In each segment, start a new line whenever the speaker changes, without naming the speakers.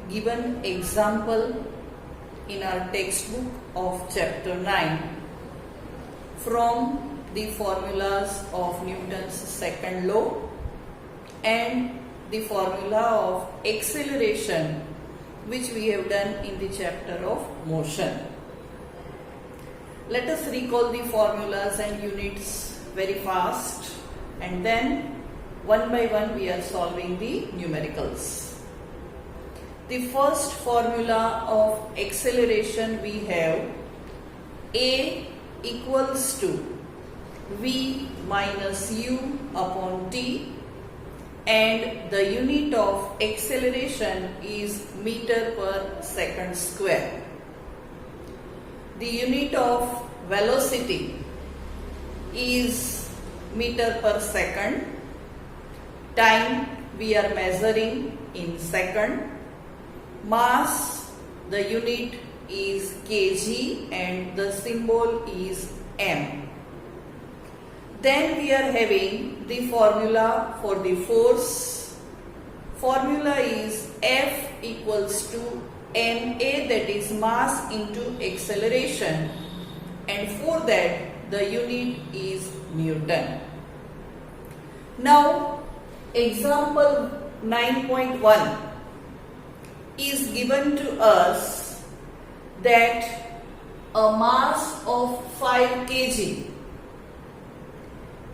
given example in our textbook of chapter 9 from the formulas of Newton's second law and the formula of acceleration, which we have done in the chapter of motion. Let us recall the formulas and units very fast, and then one by one we are solving the numericals. The first formula of acceleration we have A equals to V minus U upon T, and the unit of acceleration is meter per second square. The unit of velocity is meter per second. Time we are measuring in second. Mass, the unit is kg and the symbol is m. Then we are having the formula for the force. Formula is F equals to ma, that is mass into acceleration, and for that the unit is Newton. Now example 9.1 is given to us that a mass of 5 kg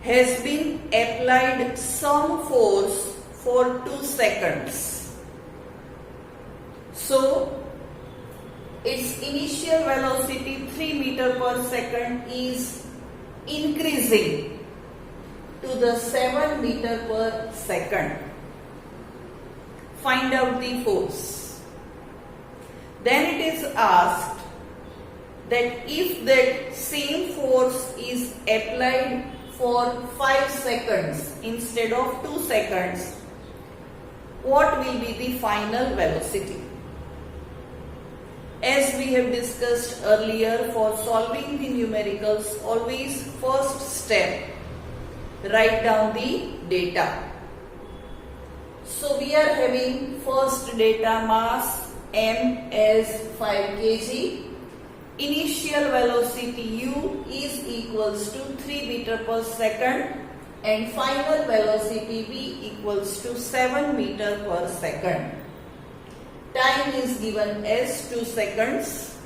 has been applied some force for 2 seconds. So its initial velocity 3 meter per second is increasing to the 7 meter per second. Find out the force. Then it is asked that if that same force is applied for 5 seconds instead of 2 seconds, what will be the final velocity? As we have discussed earlier, for solving the numericals, always first step, write down the data. So we are having first data, mass m as 5 kg. Initial velocity u is equals to 3 meter per second, and final velocity v equals to 7 meter per second. Time is given as 2 seconds.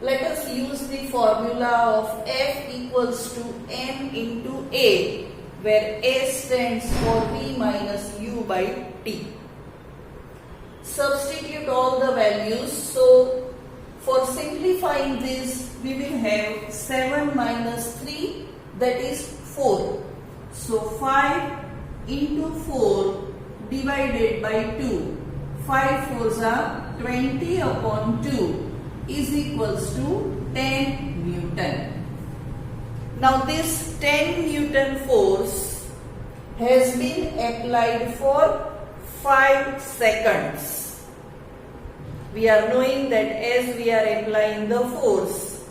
Let us use the formula of F equals to m into A, where A stands for v minus u by t. Substitute all the values. So for simplifying this, we will have 7 minus 3, that is 4. So 5 into 4 divided by 2. 5 4s are 20 upon 2 is equals to 10 Newton. Now this 10 Newton force has been applied for 5 seconds. We are knowing that as we are applying the force,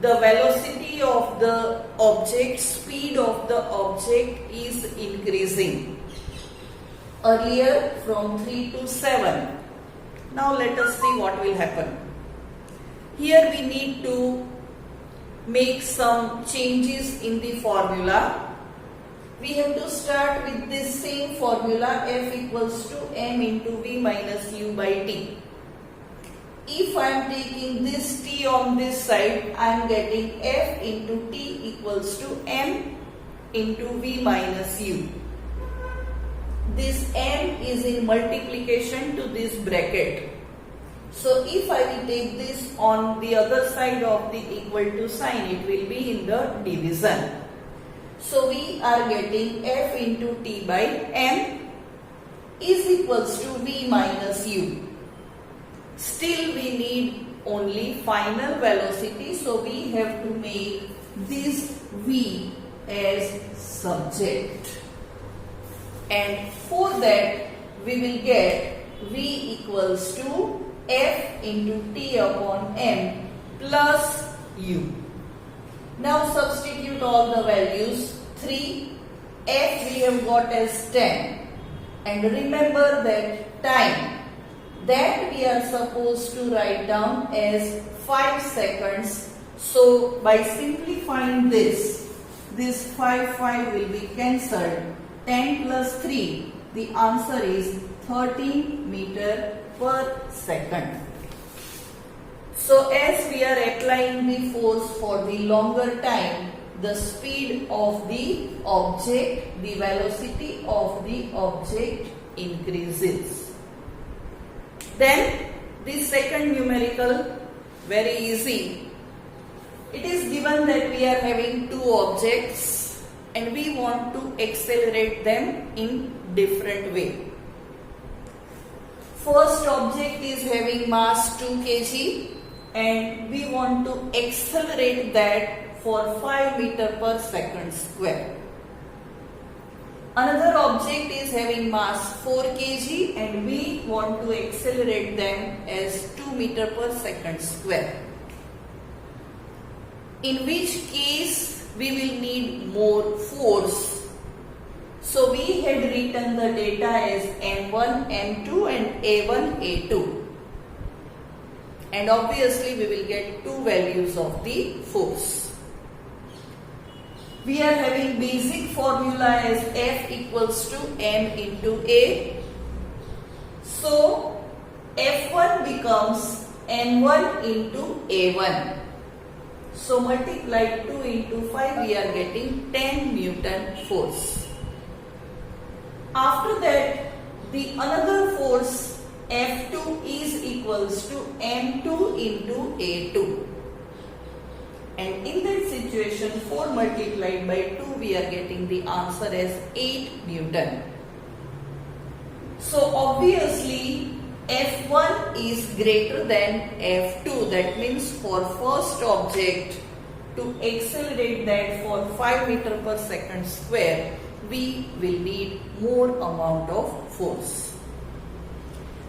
the velocity of the object, speed of the object is increasing. Earlier from 3 to 7. Now let us see what will happen. Here we need to make some changes in the formula. We have to start with this same formula, F equals to m into v minus u by t. If I am taking this t on this side, I am getting F into t equals to m into v minus u. This m is in multiplication to this bracket. So if I will take this on the other side of the equal to sign, it will be in the division. So we are getting F into t by m is equals to v minus u. Still we need only final velocity, so we have to make this v as subject. And for that we will get v equals to F into t upon m plus u. Now substitute all the values. 3, F we have got as 10, and remember that time that we are supposed to write down as 5 seconds. So by simplifying this 5 will be cancelled. 10 plus 3, the answer is 13 meter per second. So as we are applying the force for the longer time, the speed of the object, the velocity of the object increases. Then the second numerical, very easy. It is given that we are having two objects and we want to accelerate them in different way. First object is having mass 2 kg and we want to accelerate that for 5 meter per second square. Another object is having mass 4 kg and we want to accelerate them as 2 meter per second square. In which case we will need more force. So we had written the data as M1, M2 and A1, A2. And obviously we will get two values of the force. We are having basic formula as F equals to M into A. So F1 becomes N1 into A1. So multiply 2 into 5, we are getting 10 Newton force. After that, the another force F2 is equals to M2 into A2. And in that situation, 4 multiplied by 2, we are getting the answer as 8 Newton. So obviously, F1 is greater than F2. That means for first object to accelerate that for 5 meter per second square, we will need more amount of force.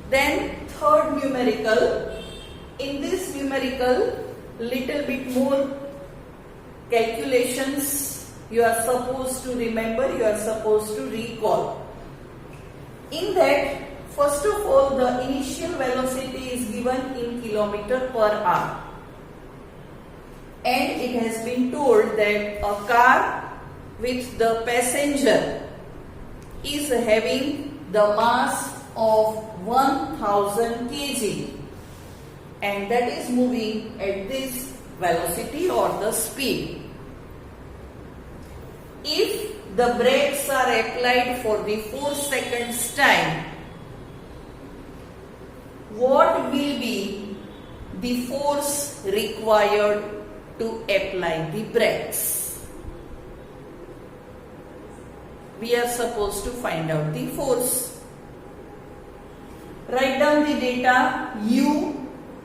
Then third numerical. In this numerical, little bit more calculations you are supposed to remember, you are supposed to recall. In that, first of all, the initial velocity is given in kilometer per hour. And it has been told that a car with the passenger is having the mass of 1000 kg. And that is moving at this velocity or the speed. If the brakes are applied for the 4 seconds time, what will be the force required to apply the brakes? We are supposed to find out the force. Write down the data. U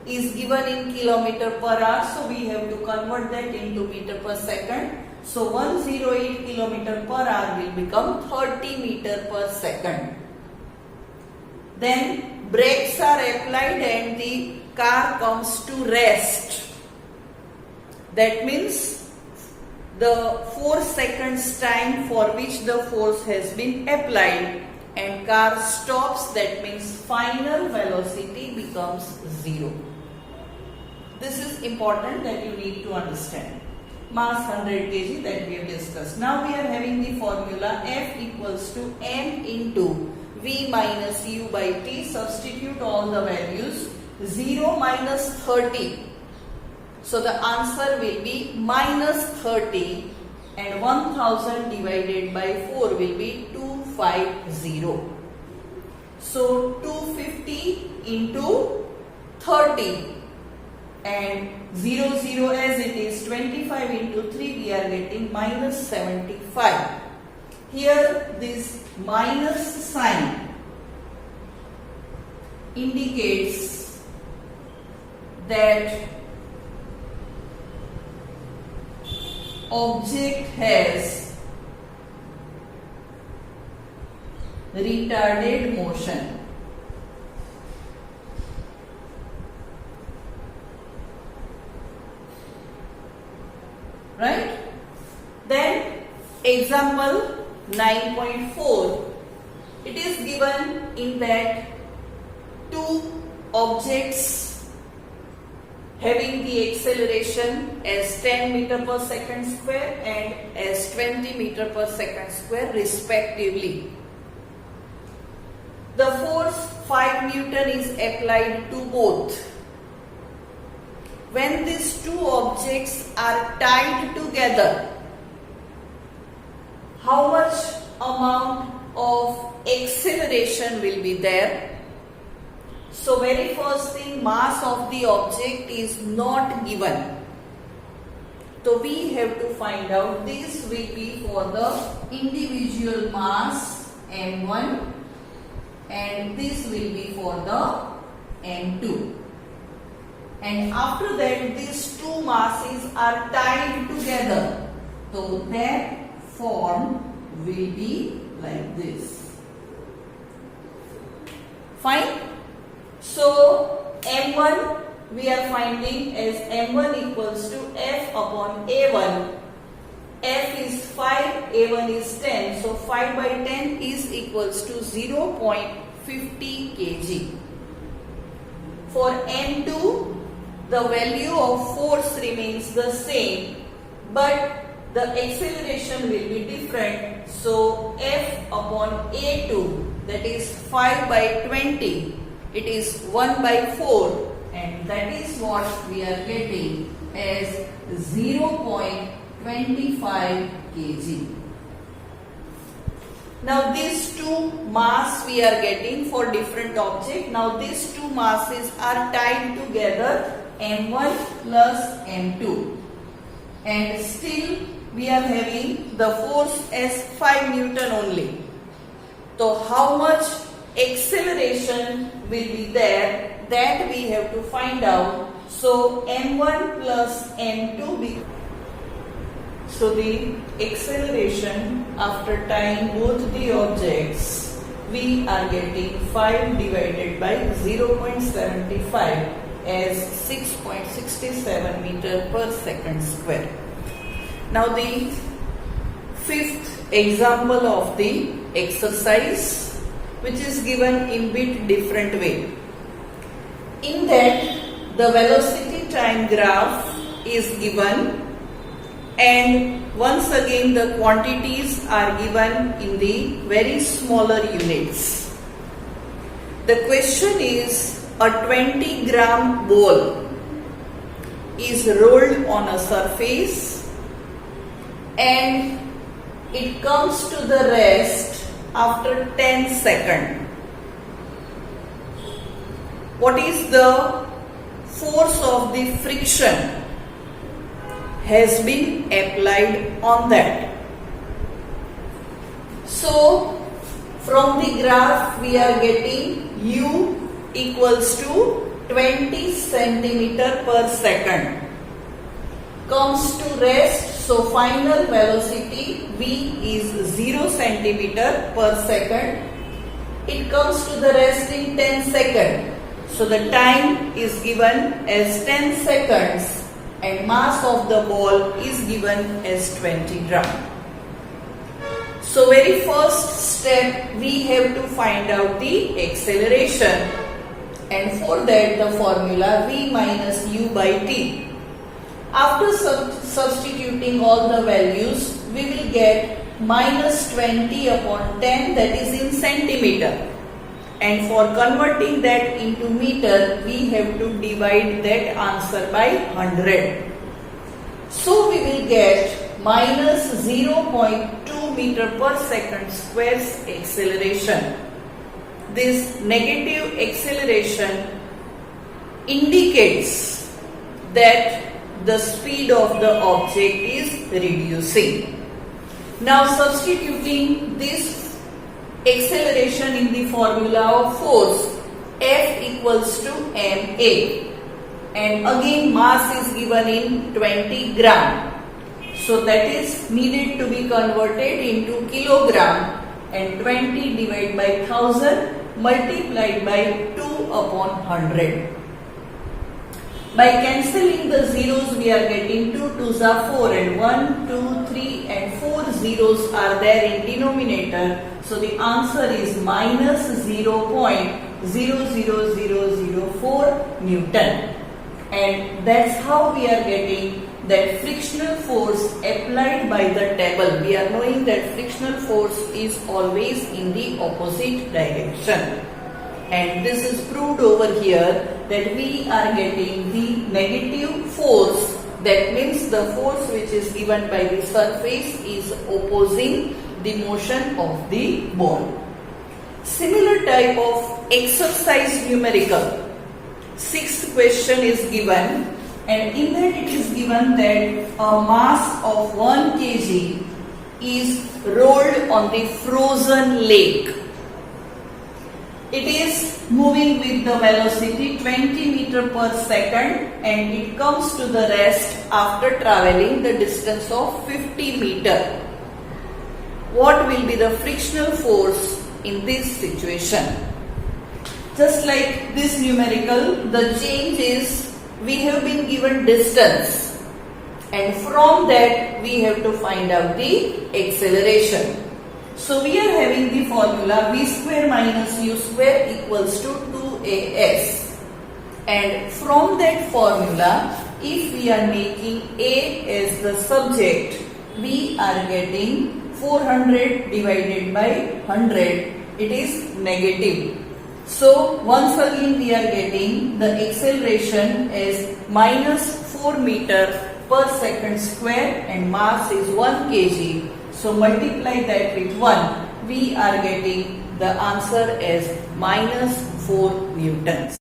is given in kilometer per hour, so we have to convert that into meter per second. So 108 kilometer per hour will become 30 meter per second. Then brakes are applied and the car comes to rest. That means the 4 seconds time for which the force has been applied and car stops, that means final velocity becomes 0. This is important that you need to understand. Mass 100 kg that we have discussed. Now we are having the formula F equals to M into V minus U by T. Substitute all the values. 0 minus 30. So the answer will be minus 30 and 1000 divided by 4 will be 250. So 250 into 30 and 00 as it is 25 into 3 we are getting minus 75. Here this minus sign indicates that object has retarded motion. Right? Then example 9.4. It is given in that two objects having the acceleration as 10 meter per second square and as 20 meter per second square respectively. The force 5 Newton is applied to both. When these two objects are tied together, how much amount of acceleration will be there? So very first thing, mass of the object is not given. So we have to find out. This will be for the individual mass M1 and this will be for the M2. And after that these two masses are tied together. So that form will be like this. Fine? So M1 we are finding as M1 equals to F upon A1. F is 5, A1 is 10. So 5 by 10 is equals to 0.50 kg. For M2, the value of force remains the same, but the acceleration will be different. So F upon A2, that is 5 by 20, it is 1 by 4, and that is what we are getting as 0.25 kg. Now these two mass we are getting for different object. Now these two masses are tied together, M1 plus M2, and still we are having the force as 5 Newton only. So how much acceleration will be there, that we have to find out. So M1 plus M2 so the acceleration after tying both the objects, we are getting 5 divided by 0.75 as 6.67 meter per second square. Now the fifth example of the exercise, which is given in bit different way. In that the velocity time graph is given, and once again the quantities are given in the very smaller units. The question is, a 20-gram ball is rolled on a surface and it comes to the rest after 10 seconds. What is the force of the friction has been applied on that? So from the graph we are getting U equals to 20 centimeter per second, comes to rest. So final velocity V is 0 centimeter per second. It comes to the rest in 10 seconds. So the time is given as 10 seconds and mass of the ball is given as 20 gram. So very first step, we have to find out the acceleration, and for that the formula V minus U by T. After substituting all the values, we will get minus 20 upon 10, that is in centimeter. And for converting that into meter, we have to divide that answer by 100. So we will get minus 0.2 meter per second squares acceleration. This negative acceleration indicates that the speed of the object is reducing. Now substituting this acceleration in the formula of force, F equals to ma, and again mass is given in 20 gram. So that is needed to be converted into kilogram, and 20 divided by 1000 multiplied by 2 upon 100. By cancelling the zeros, we are getting 2 2s are 4, and 1, 2, 3 and 4 zeros are there in denominator. So the answer is minus 0.4 0.00004 Newton. And that's how we are getting that frictional force applied by the table. We are knowing that frictional force is always in the opposite direction. And this is proved over here that we are getting the negative force. That means the force which is given by the surface is opposing the motion of the ball. Similar type of exercise numerical. Sixth question is given, and in that it is given that a mass of 1 kg is rolled on the frozen lake. It is moving with the velocity 20 meter per second, and it comes to the rest after traveling the distance of 50 meter. What will be the frictional force in this situation? Just like this numerical, the change is we have been given distance, and from that we have to find out the acceleration. So we are having the formula v square minus u square equals to 2as, and from that formula, if we are making a as the subject, we are getting 400 divided by 100, it is negative. So once again we are getting the acceleration as minus 4 meter per second square, and mass is 1 kg. So multiply that with 1, we are getting the answer as minus 4 newtons.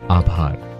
आभार।